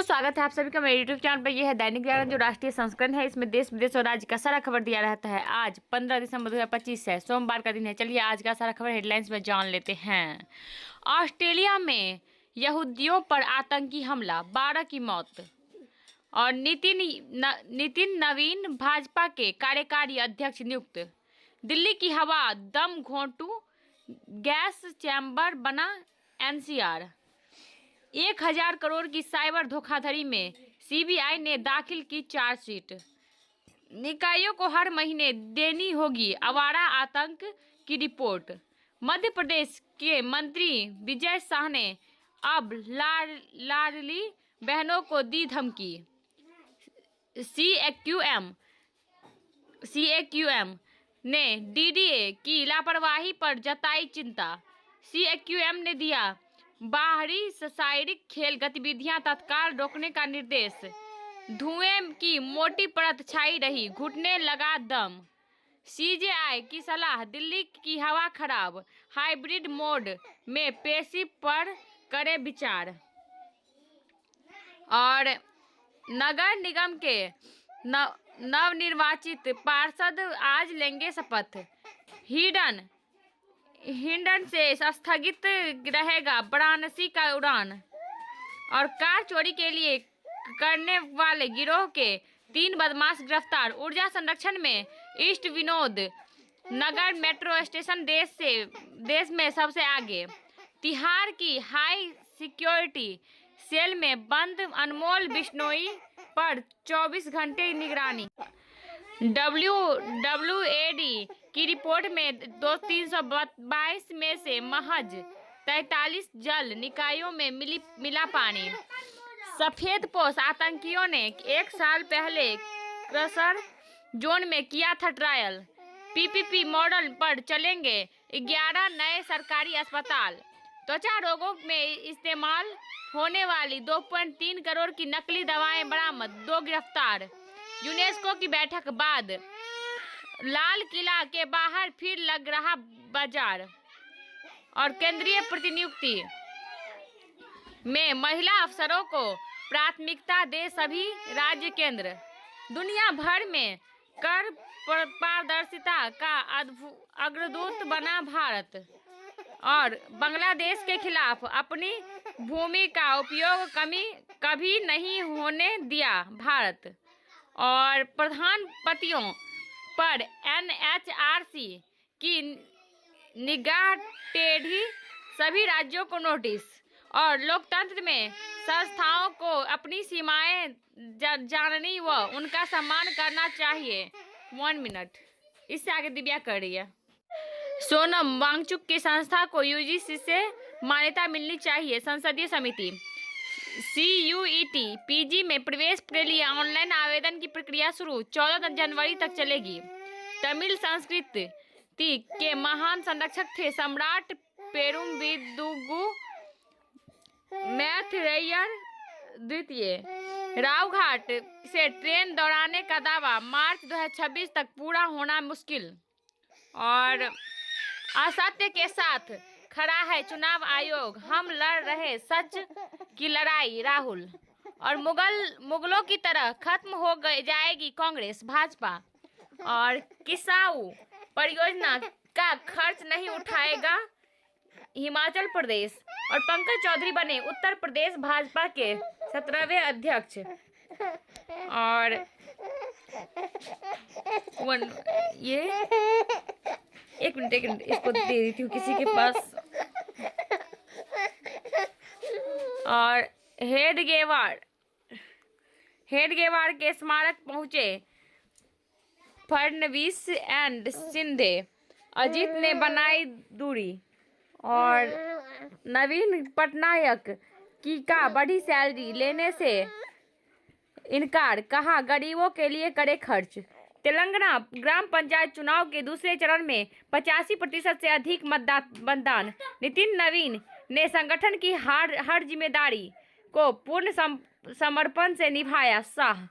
स्वागत है आप सभी का मेरे यूट्यूब चैनल पर। यह है दैनिक जागरण जो राष्ट्रीय संस्करण है। इसमें देश विदेश और राज्य का सारा खबर दिया रहता है। आज 15 दिसंबर 2025 है, सोमवार का दिन है। चलिए आज का सारा खबर हेडलाइंस में जान लेते हैं। ऑस्ट्रेलिया में यहूदियों पर आतंकी हमला, 12 की मौत। और नितिन नवीन भाजपा के कार्यकारी अध्यक्ष नियुक्त। दिल्ली की हवा दम घोंटू गैस चैम्बर बना एनसीआर। 1000 करोड़ की साइबर धोखाधड़ी में सीबीआई ने दाखिल की चार्जशीट। निकायों को हर महीने देनी होगी आवारा आतंक की रिपोर्ट। मध्य प्रदेश के मंत्री विजय शाह ने अब लाडली बहनों को दी धमकी। सीएक्यूएम ने डीडीए की लापरवाही पर जताई चिंता। सीएक्यूएम ने दिया बाहरी शारीरिक खेल गतिविधियां तत्काल रोकने का निर्देश। धुएं की मोटी परत छाई रही, घुटने लगा दम। सीजेआई की सलाह, दिल्ली की हवा खराब, हाइब्रिड मोड में पेशी पर करे विचार। और नगर निगम के नवनिर्वाचित पार्षद आज लेंगे शपथ। हिंडन से स्थगित रहेगा वाराणसी का उड़ान। और कार चोरी के लिए करने वाले गिरोह के 3 बदमाश गिरफ्तार। ऊर्जा संरक्षण में ईस्ट विनोद नगर मेट्रो स्टेशन देश में सबसे आगे। तिहाड़ की हाई सिक्योरिटी सेल में बंद अनमोल बिश्नोई पर 24 घंटे निगरानी। WWAD की रिपोर्ट में 322 में से महज 43 जल निकायों में मिला पानी। सफेदपोश आतंकियों ने 1 साल पहले क्रशर जोन में किया था ट्रायल। पीपीपी मॉडल पर चलेंगे 11 नए सरकारी अस्पताल। त्वचा रोगों में इस्तेमाल होने वाली 2.3 करोड़ की नकली दवाएं बरामद, 2 गिरफ्तार। यूनेस्को की बैठक बाद लाल किला के बाहर फिर लग रहा बाजार। और केंद्रीय प्रतिनियुक्ति में महिला अफसरों को प्राथमिकता दे सभी राज्य केंद्र। दुनिया भर में कर पारदर्शिता का अग्रदूत बना भारत। और बांग्लादेश के खिलाफ अपनी भूमि का उपयोग कभी नहीं होने दिया भारत। और प्रधानमंत्रियों पर एनएचआरसी की निगाह टेढ़ी, सभी राज्यों को नोटिस। और लोकतंत्र में संस्थाओं को अपनी सीमाएं जाननी व उनका सम्मान करना चाहिए। 1 मिनट, इससे आगे दिव्या कर रही है। सोनम वांगचुक की संस्था को यूजीसी से मान्यता मिलनी चाहिए, संसदीय समिति। CUET पीजी में प्रवेश के लिए ऑनलाइन आवेदन की प्रक्रिया शुरू, 14 जनवरी तक चलेगी। तमिल संस्कृति के महान संरक्षक थे सम्राट पेरुम्बिदुगु मैत्रेयन द्वितीय। रावघाट से ट्रेन दौड़ाने का दावा, मार्च 2026 तक पूरा होना मुश्किल। और असत्य के साथ खड़ा है चुनाव आयोग, हम लड़ रहे सच की लड़ाई, राहुल। और मुगलों की तरह खत्म हो जाएगी कांग्रेस भाजपा। और किसाऊ परियोजना का खर्च नहीं उठाएगा हिमाचल प्रदेश। और पंकज चौधरी बने उत्तर प्रदेश भाजपा के 17वें अध्यक्ष। और ये एक मिनट इसको दे देती हूँ किसी के पास। और हेडगेवार के स्मारक पहुंचे फडणवीस एंड शिंदे, अजीत ने बनाई दूरी। और नवीन पटनायक का बड़ी सैलरी लेने से इनकार, कहा गरीबों के लिए करे खर्च। तेलंगाना ग्राम पंचायत चुनाव के दूसरे चरण में 85% से अधिक मतदान। नितिन नवीन ने संगठन की हर जिम्मेदारी को पूर्ण समर्पण से निभाया, शाह।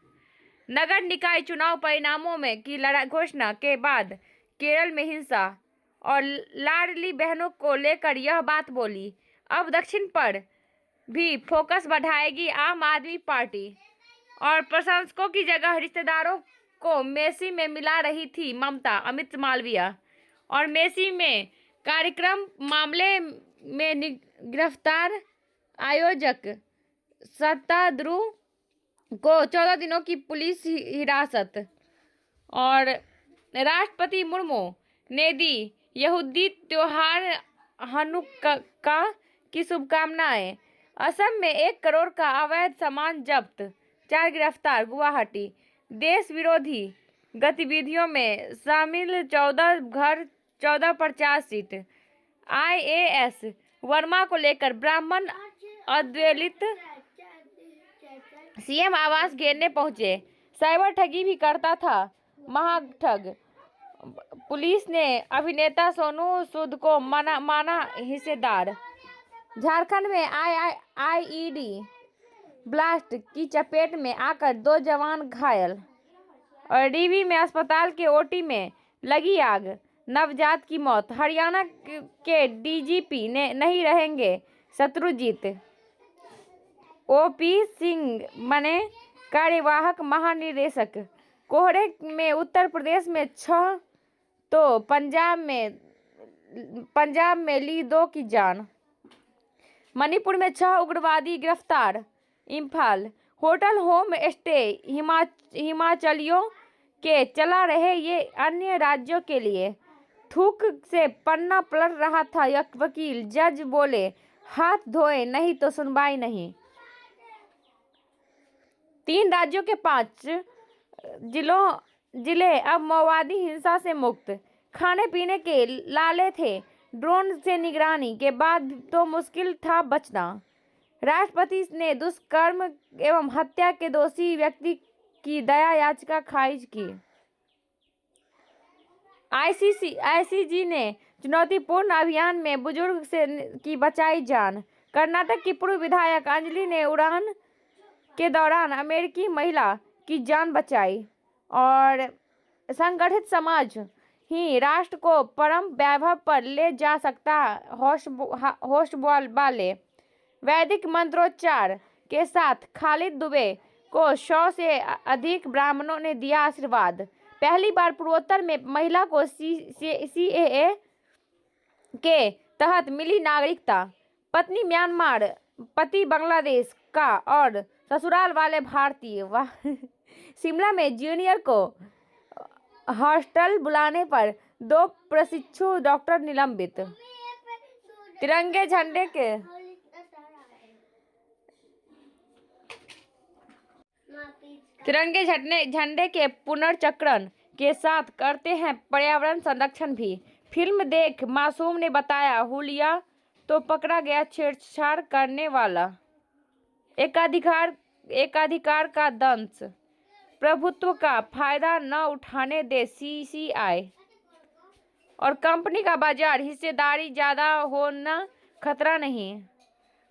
नगर निकाय चुनाव परिणामों में की घोषणा के बाद केरल में हिंसा और लाडली बहनों को लेकर यह बात बोली। अब दक्षिण पर भी फोकस बढ़ाएगी आम आदमी पार्टी। और प्रशंसकों की जगह रिश्तेदारों को मेसी में मिला रही थी ममता। अमित मालविया और मेसी में कार्यक्रम मामले में गिरफ्तार आयोजक सत्ताद्रू को 14 दिनों की पुलिस हिरासत। और राष्ट्रपति मुर्मू ने दी यहूदी त्योहार हनुक्का की शुभकामनाएं। असम में 1 करोड़ का अवैध सामान जब्त, 4 गिरफ्तार। गुवाहाटी देश विरोधी गतिविधियों में शामिल 14 घर, 14 पर चार्जशीट। IAS वर्मा को लेकर ब्राह्मण अद्वैत सीएम आवास घेरने पहुंचे। साइबर ठगी भी करता था महाठग। पुलिस ने अभिनेता सोनू सूद को माना हिस्सेदार। झारखंड में IED ब्लास्ट की चपेट में आकर 2 जवान घायल। और डीवी में अस्पताल के OT में लगी आग, नवजात की मौत। हरियाणा के DGP ने नहीं रहेंगे शत्रुजीत। OP सिंह बने कार्यवाहक महानिदेशक। कोहरे में उत्तर प्रदेश में 6 तो पंजाब में ली 2 की जान। मणिपुर में 6 उग्रवादी गिरफ्तार। इम्फाल होटल होम स्टे हिमाचलियों के चला रहे ये अन्य राज्यों के लिए। थूक से पन्ना पलट रहा था वकील, जज बोले हाथ धोए नहीं तो सुनवाई नहीं। 3 राज्यों के 5 जिले अब माओवादी हिंसा से मुक्त। खाने पीने के लाले थे, ड्रोन से निगरानी के बाद तो मुश्किल था बचना। राष्ट्रपति ने दुष्कर्म एवं हत्या के दोषी व्यक्ति की दया याचिका खारिज की। ICG ने चुनौतीपूर्ण अभियान में बुजुर्ग की बचाई जान। कर्नाटक की पूर्व विधायक अंजलि ने उड़ान के दौरान अमेरिकी महिला की जान बचाई। और संगठित समाज ही राष्ट्र को परम वैभव पर ले जा सकता। होश वाले वैदिक मंत्रोच्चार के साथ खालिद दुबे को 100 से अधिक ब्राह्मणों ने दिया आशीर्वाद। पहली बार पूर्वोत्तर में महिला को CAA के तहत मिली नागरिकता। पत्नी म्यांमार, पति बांग्लादेश का और ससुराल वाले भारतीय। शिमला में जूनियर को हॉस्टल बुलाने पर 2 प्रशिक्षु डॉक्टर निलंबित। तिरंगे झंडे के पुनर्चक्रण के साथ करते हैं पर्यावरण संरक्षण भी। फिल्म देख मासूम ने बताया हुलिया तो पकड़ा गया छेड़छाड़ करने वाला। एकाधिकार का दंश, प्रभुत्व का फायदा न उठाने दे CCI। और कंपनी का बाजार हिस्सेदारी ज्यादा होना खतरा नहीं।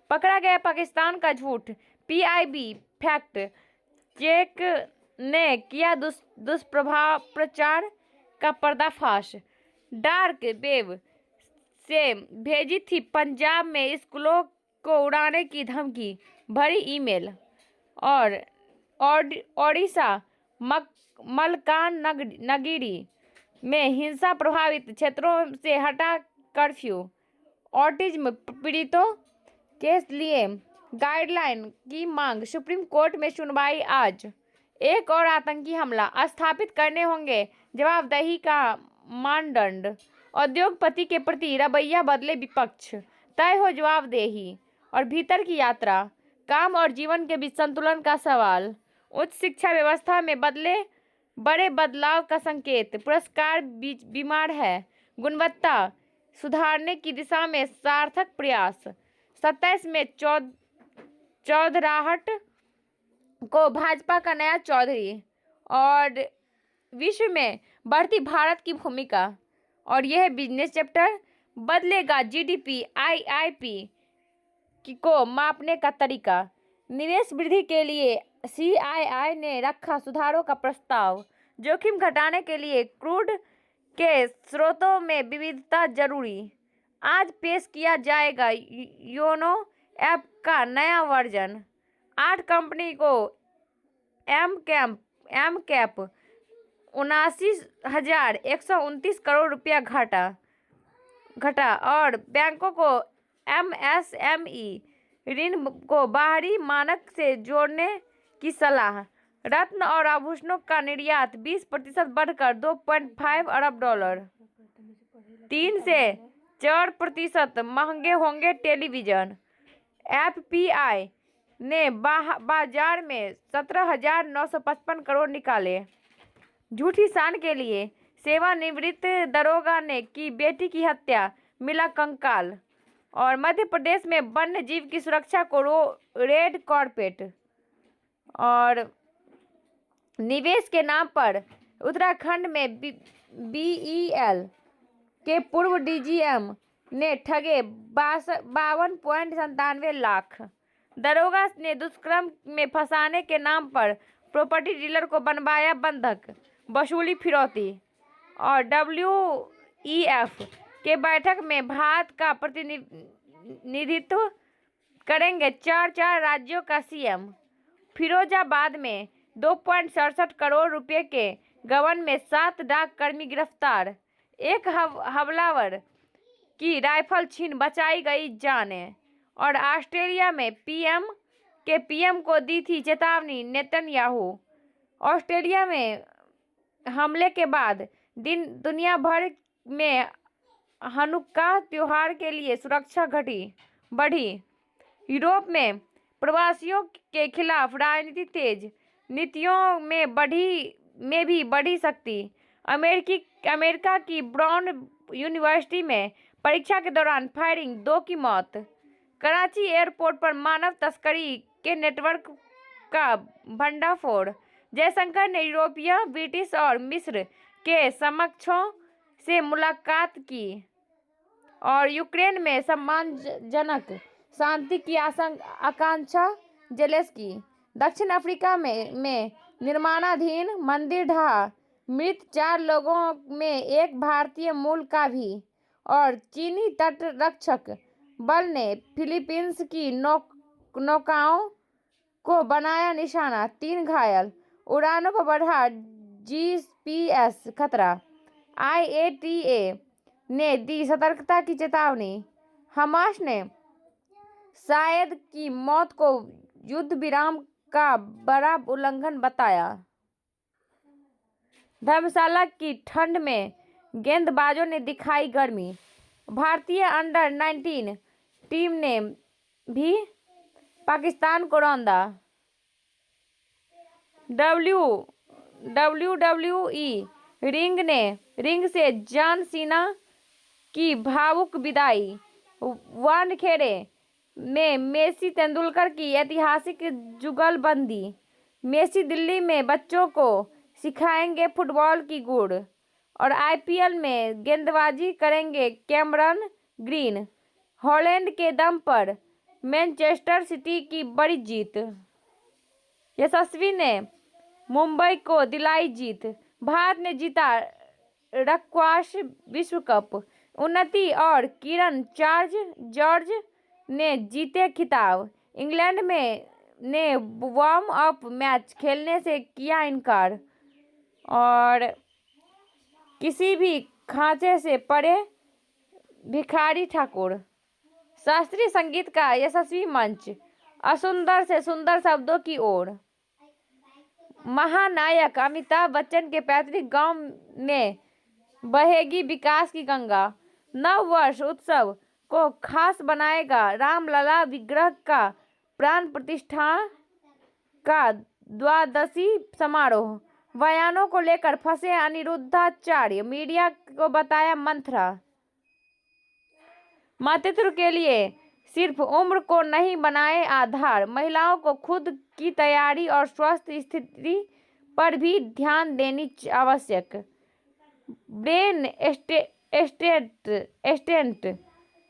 पकड़ा गया पाकिस्तान का झूठ। PIB फैक्ट चेक ने किया दुष्प्रचार का पर्दाफाश। डार्क वेब से भेजी थी पंजाब में स्कूलों को उड़ाने की धमकी भरी ईमेल। और ओडिशा मलकानगिरी में हिंसा प्रभावित क्षेत्रों से हटा कर्फ्यू। ऑटिज्म पीड़ितों के लिए गाइडलाइन की मांग, सुप्रीम कोर्ट में सुनवाई आज। एक और आतंकी हमला, स्थापित करने होंगे जवाबदेही का मानदंड। उद्योगपति के प्रति रवैया बदले विपक्ष, तय हो जवाबदेही। और भीतर की यात्रा, काम और जीवन के बीच संतुलन का सवाल। उच्च शिक्षा व्यवस्था में बड़े बदलाव का संकेत। पुरस्कार बीमार है, गुणवत्ता सुधारने की दिशा में सार्थक प्रयास। 27 में चौधराहट को भाजपा का नया चौधरी। और विश्व में बढ़ती भारत की भूमिका। और यह बिजनेस चैप्टर बदलेगा GDP IIP को मापने का तरीका। निवेश वृद्धि के लिए CII ने रखा सुधारों का प्रस्ताव। जोखिम घटाने के लिए क्रूड के स्रोतों में विविधता जरूरी। आज पेश किया जाएगा योनो ऐप का नया वर्जन। 8 कंपनी को एम कैप 79,129 करोड़ रुपया घटा और बैंकों को MSME ऋण को बाहरी मानक से जोड़ने की सलाह। रत्न और आभूषणों का निर्यात 20% बढ़कर $2.5 अरब। 3 से 4% महंगे होंगे टेलीविजन। FPI ने बाजार में 17,955 करोड़ निकाले। झूठी शान के लिए सेवानिवृत्त दरोगा ने की बेटी की हत्या, मिला कंकाल। और मध्य प्रदेश में वन्य जीव की सुरक्षा को रेड कारपेट। और निवेश के नाम पर उत्तराखंड में BEL के पूर्व DGM ने ठगे 52.97 लाख। दरोगा ने दुष्कर्म में फंसाने के नाम पर प्रॉपर्टी डीलर को बनवाया बंधक, वसूली फिरौती। और WEF के बैठक में भारत का प्रतिनिधित्व करेंगे 4 राज्यों का CM। फिरोजाबाद में 2.67 करोड़ रुपए के गबन में 7 डाक कर्मी गिरफ्तार। एक हमलावर की राइफल छीन बचाई गई जानें। और ऑस्ट्रेलिया में PM को दी थी चेतावनी नेतन्याहू। ऑस्ट्रेलिया में हमले के बाद दुनिया भर में हनुक्का त्योहार के लिए सुरक्षा बढ़ी। यूरोप में प्रवासियों के खिलाफ राजनीति तेज, नीतियों में भी बढ़ी शक्ति। अमेरिका की ब्राउन यूनिवर्सिटी में परीक्षा के दौरान फायरिंग, 2 की मौत। कराची एयरपोर्ट पर मानव तस्करी के नेटवर्क का भंडाफोड़। जयशंकर ने यूरोपीय, ब्रिटिश और मिस्र के समकक्षों से मुलाकात की। और यूक्रेन में सम्मानजनक शांति की आकांक्षा जेलेंस्की। दक्षिण अफ्रीका में निर्माणाधीन मंदिर ढहा, मृत 4 लोगों में एक भारतीय मूल का भी। और चीनी तटरक्षक बल ने फिलीपींस की नौकाओं को बनाया निशाना, 3 घायल। उड़ानों पर बढ़ा GPS खतरा। IATA ने दी सतर्कता की चेतावनी। हमास ने सायद की मौत को युद्ध विराम का बड़ा उल्लंघन बताया। धर्मशाला की ठंड में गेंदबाजों ने दिखाई गर्मी। भारतीय अंडर-19 टीम ने भी पाकिस्तान को रौंदा। WWE रिंग से जॉन सीना की भावुक विदाई। वानखेड़े में मेसी तेंदुलकर की ऐतिहासिक जुगलबंदी। मेसी दिल्ली में बच्चों को सिखाएंगे फुटबॉल की गुड़। और IPL में गेंदबाजी करेंगे कैमरन ग्रीन। हॉलैंड के दम पर मैनचेस्टर सिटी की बड़ी जीत। यशस्वी ने मुंबई को दिलाई जीत। भारत ने जीता स्क्वैश विश्व कप। उन्नति और किरण जॉर्ज ने जीते खिताब। इंग्लैंड ने वार्म अप मैच खेलने से किया इनकार। और किसी भी खांचे से परे भिखारी ठाकुर। शास्त्रीय संगीत का यशस्वी मंच, असुंदर से सुंदर शब्दों की ओर। महानायक अमिताभ बच्चन के पैतृक गांव में बहेगी विकास की गंगा। नव वर्ष उत्सव को खास बनाएगा रामलला विग्रह का प्राण प्रतिष्ठा का द्वादशी समारोह। बयानों को लेकर फंसे अनिरुद्धाचार्य, मीडिया को बताया मंथरा। मातृत्व के लिए सिर्फ उम्र को नहीं बनाए आधार, महिलाओं को खुद की तैयारी और स्वस्थ स्थिति पर भी ध्यान देनी आवश्यक। ब्रेन स्टेंट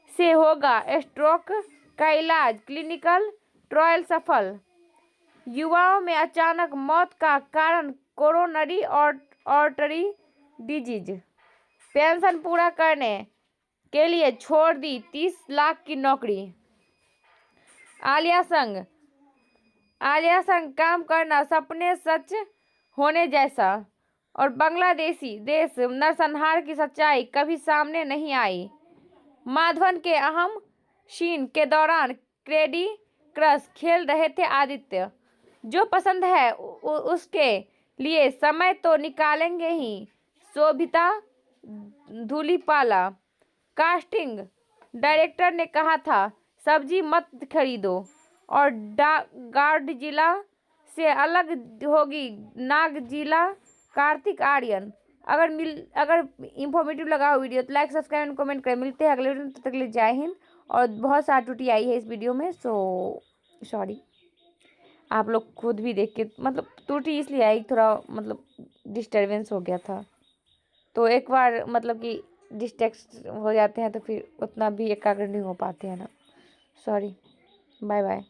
से होगा स्ट्रोक का इलाज, क्लिनिकल ट्रायल सफल। युवाओं में अचानक मौत का कारण कोरोनरी आर्टरी डिजीज। पेंशन पूरा करने के लिए छोड़ दी 30 लाख की नौकरी। आलिया संग काम करना सपने सच होने जैसा। और बांग्लादेशी देश नरसंहार की सच्चाई कभी सामने नहीं आई। माधवन के अहम सीन के दौरान कैंडी क्रश खेल रहे थे आदित्य। जो पसंद है उसके लिए समय तो निकालेंगे ही। शोभिता धूलीपाला। कास्टिंग डायरेक्टर ने कहा था सब्जी मत खरीदो और गॉडजिला से अलग होगी नागजिला। कार्तिक आर्यन। अगर इंफॉर्मेटिव लगा हो वीडियो तो लाइक सब्सक्राइब एंड कमेंट करें। मिलते हैं अगले वीडियो में, तब तक के लिए जय हिंद। और बहुत सारी त्रुटि आई है इस वीडियो में, सो सॉरी। आप लोग खुद भी देख के मतलब त्रुटि इसलिए आई, थोड़ा मतलब डिस्टर्बेंस हो गया था, तो एक बार मतलब कि डिस्ट्रैक्ट हो जाते हैं तो फिर उतना भी एकाग्र नहीं हो पाते हैं ना। Sorry, bye bye.